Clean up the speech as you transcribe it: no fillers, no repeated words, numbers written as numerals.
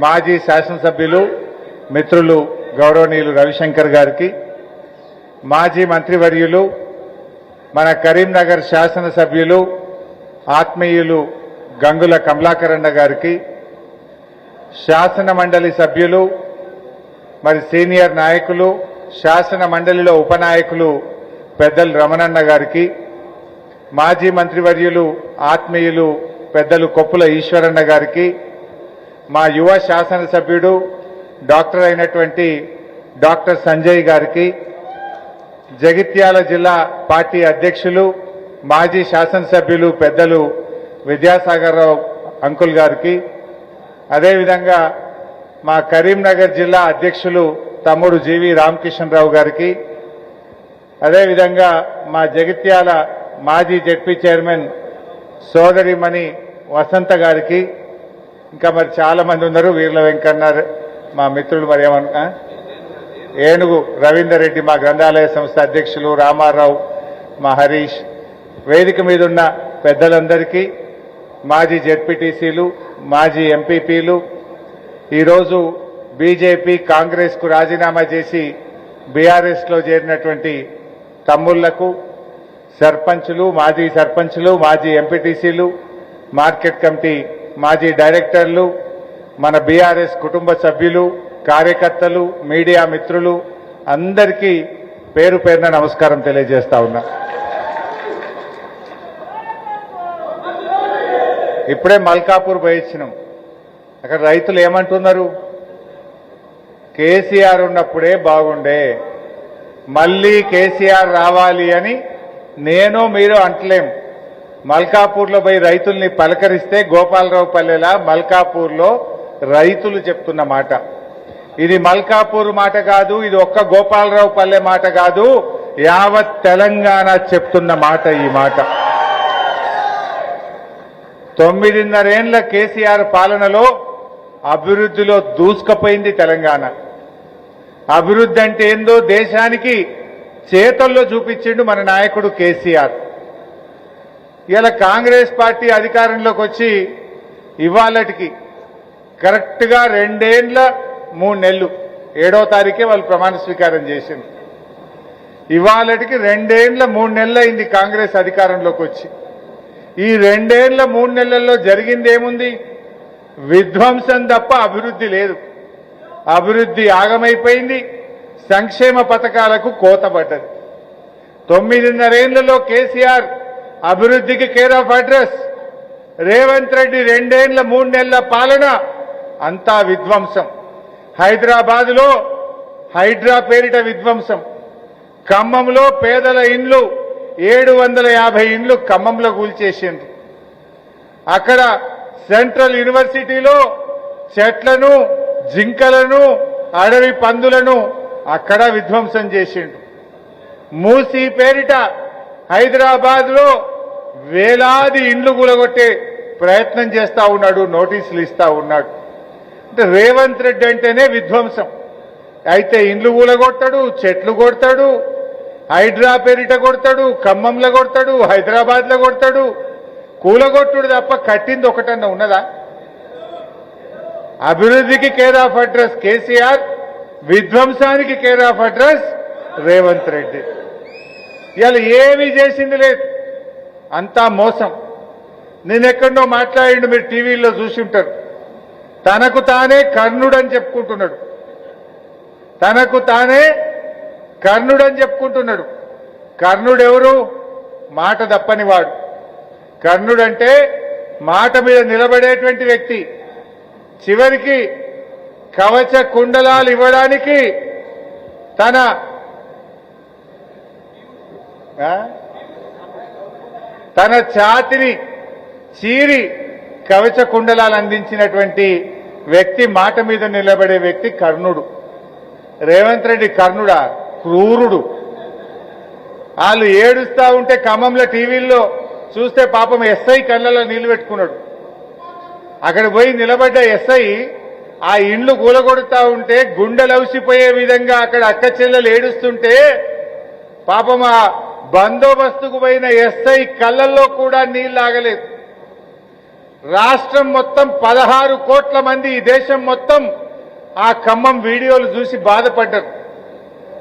మాజీ శాసనసభ్యులు మిత్రులు గౌరవనీయులు రవిశంకర్ గారికి, మాజీ మంత్రివర్యులు మన కరీంనగర్ శాసనసభ్యులు ఆత్మీయులు గంగుల కమలాకరన్న గారికి, శాసన మండలి సభ్యులు మరి సీనియర్ నాయకులు శాసన మండలిలో ఉపనాయకులు పెద్దలు రమణన్న గారికి, మాజీ మంత్రివర్యులు ఆత్మీయులు పెద్దలు కొప్పుల ఈశ్వరన్న గారికి, మా యువ శాసనసభ్యుడు డాక్టర్ అయినటువంటి డాక్టర్ సంజయ్ గారికి, జగిత్యాల జిల్లా పార్టీ అధ్యక్షులు మాజీ శాసనసభ్యులు పెద్దలు విద్యాసాగర్ రావు అంకుల్ గారికి, అదేవిధంగా మా కరీంనగర్ జిల్లా అధ్యక్షులు తమ్ముడు జీవి రామకిషన్ రావు గారికి, అదేవిధంగా మా జగిత్యాల మాజీ జెడ్పీ చైర్మన్ సోదరిమణి వసంత గారికి, ఇంకా మరి చాలా మంది ఉన్నారు. వీర్ల వెంకన్న మా మిత్రులు మరి ఏమన్నా ఏనుగు రవీందర్ రెడ్డి మా గ్రంథాలయ సంస్థ అధ్యక్షులు, రామారావు, మా హరీష్, వేదిక మీద ఉన్న పెద్దలందరికీ, మాజీ జెడ్పీటీసీలు, మాజీ ఎంపీపీలు, ఈరోజు బీజేపీ కాంగ్రెస్కు రాజీనామా చేసి బీఆర్ఎస్లో చేరినటువంటి తమ్ముళ్లకు, సర్పంచులు, మాజీ ఎంపీటీసీలు, మార్కెట్ కమిటీ మాజీ డైరెక్టర్లు, మన బీఆర్ఎస్ కుటుంబ సభ్యులు, కార్యకర్తలు, మీడియా మిత్రులు అందరికీ పేరు పేరున నమస్కారం తెలియజేస్తా ఉన్నా. ఇప్పుడే మల్కాపూర్ పోయించినాం. అక్కడ రైతులు ఏమంటున్నారు? కేసీఆర్ ఉన్నప్పుడే బాగుండే, మళ్ళీ కేసీఆర్ రావాలి అని నేను మీరు అంటలేం. మల్కాపూర్లో పోయి రైతుల్ని పలకరిస్తే గోపాలరావు పల్లెలా మల్కాపూర్లో రైతులు చెప్తున్న మాట ఇది. మల్కాపూర్ మాట కాదు, ఇది ఒక్క గోపాలరావు పల్లె మాట కాదు, యావత్ తెలంగాణ చెప్తున్న మాట ఈ మాట. 9.5 ఏళ్ల కేసీఆర్ పాలనలో అభివృద్ధిలో దూసుకుపోయింది తెలంగాణ. అభివృద్ధి అంటే ఏందో దేశానికి చేతల్లో చూపించిండు మన నాయకుడు కేసీఆర్. ఇలా కాంగ్రెస్ పార్టీ అధికారంలోకి వచ్చి ఇవాళటికి కరెక్ట్గా 2 ఏళ్ల 3 నెలలు, 7వ తారీఖే వాళ్ళు ప్రమాణ స్వీకారం చేసింది. ఇవాళటికి 2 ఏళ్ల 3 నెలలు అయింది కాంగ్రెస్ అధికారంలోకి వచ్చి. ఈ 2 ఏళ్ల 3 నెలల్లో జరిగింది ఏముంది? విధ్వంసం తప్ప అభివృద్ధి లేదు. అభివృద్ధి ఆగమైపోయింది, సంక్షేమ పథకాలకు కోతపడ్డది. 9.5 ఏళ్లలో కేసీఆర్ అభివృద్ధికి care of address, Revanth Reddy 2 ఏళ్ల 3 నెలల పాలన అంతా విధ్వంసం. హైదరాబాదులో హైడ్రా పేరిట విధ్వంసం, ఖమ్మంలో పేదల ఇండ్లు 750 ఇండ్లు ఖమ్మంలో కూల్చేసిండ్రు. అక్కడ సెంట్రల్ యూనివర్సిటీలో చెట్లను, జింకలను, అడవి పందులను అక్కడ విధ్వంసం చేసిండు. మూసీ పేరిట హైదరాబాద్లో వేలాది ఇండ్లు కూలగొట్టే ప్రయత్నం చేస్తా ఉన్నాడు, నోటీసులు ఇస్తా ఉన్నాడు. అంటే రేవంత్ రెడ్డి అంటేనే విధ్వంసం. అయితే ఇండ్లు కూలగొడతాడు, చెట్లు కొడతాడు, హైడ్రా పేరిట కొడతాడు, ఖమ్మంలో కొడతాడు, హైదరాబాద్లో కొడతాడు. కూలగొట్టుడు తప్ప కట్టింది ఒకటన్నా ఉన్నదా? అభివృద్ధికి కేర్ ఆఫ్ అడ్రస్ కేసీఆర్, విధ్వంసానికి care of address Revanth Reddy. ఇవాళ ఏమీ చేసింది లేదు, అంతా మోసం. నేనెక్కడో మాట్లాడిండు, మీరు టీవీలో చూసి ఉంటారు. తనకు తానే కర్ణుడు అని చెప్పుకుంటున్నాడు, తనకు తానే కర్ణుడు అని చెప్పుకుంటున్నాడు. కర్ణుడు ఎవరు? మాట తప్పని వాడు. కర్ణుడు అంటే మాట మీద నిలబడేటువంటి వ్యక్తి. చివరికి కవచ కుండలాలు ఇవ్వడానికి తన ఛాతిని చీరి కవచ కుండలాలు అందించినటువంటి వ్యక్తి, మాట మీద నిలబడే వ్యక్తి కర్ణుడు. రేవంత్ రెడ్డి కర్ణుడా? క్రూరుడు. వాళ్ళు ఏడుస్తా ఉంటే ఖమ్మంలో టీవీల్లో చూస్తే పాపం ఎస్ఐ కళ్ళలో నీళ్లు పెట్టుకున్నాడు. అక్కడ పోయి నిలబడ్డ ఎస్ఐ ఆ ఇండ్లు కూలగొడుతా ఉంటే గుండెలవిసిపోయే విధంగా అక్కడ అక్క చెల్లెలు ఏడుస్తుంటే పాపం ఆ బందోబస్తుకు పోయిన ఎస్ఐ కళ్ళల్లో కూడా నీళ్లు ఆగలేదు. రాష్ట్రం మొత్తం 16 కోట్ల మంది ఈ దేశం మొత్తం ఆ ఖమ్మం వీడియోలు చూసి బాధపడ్డారు.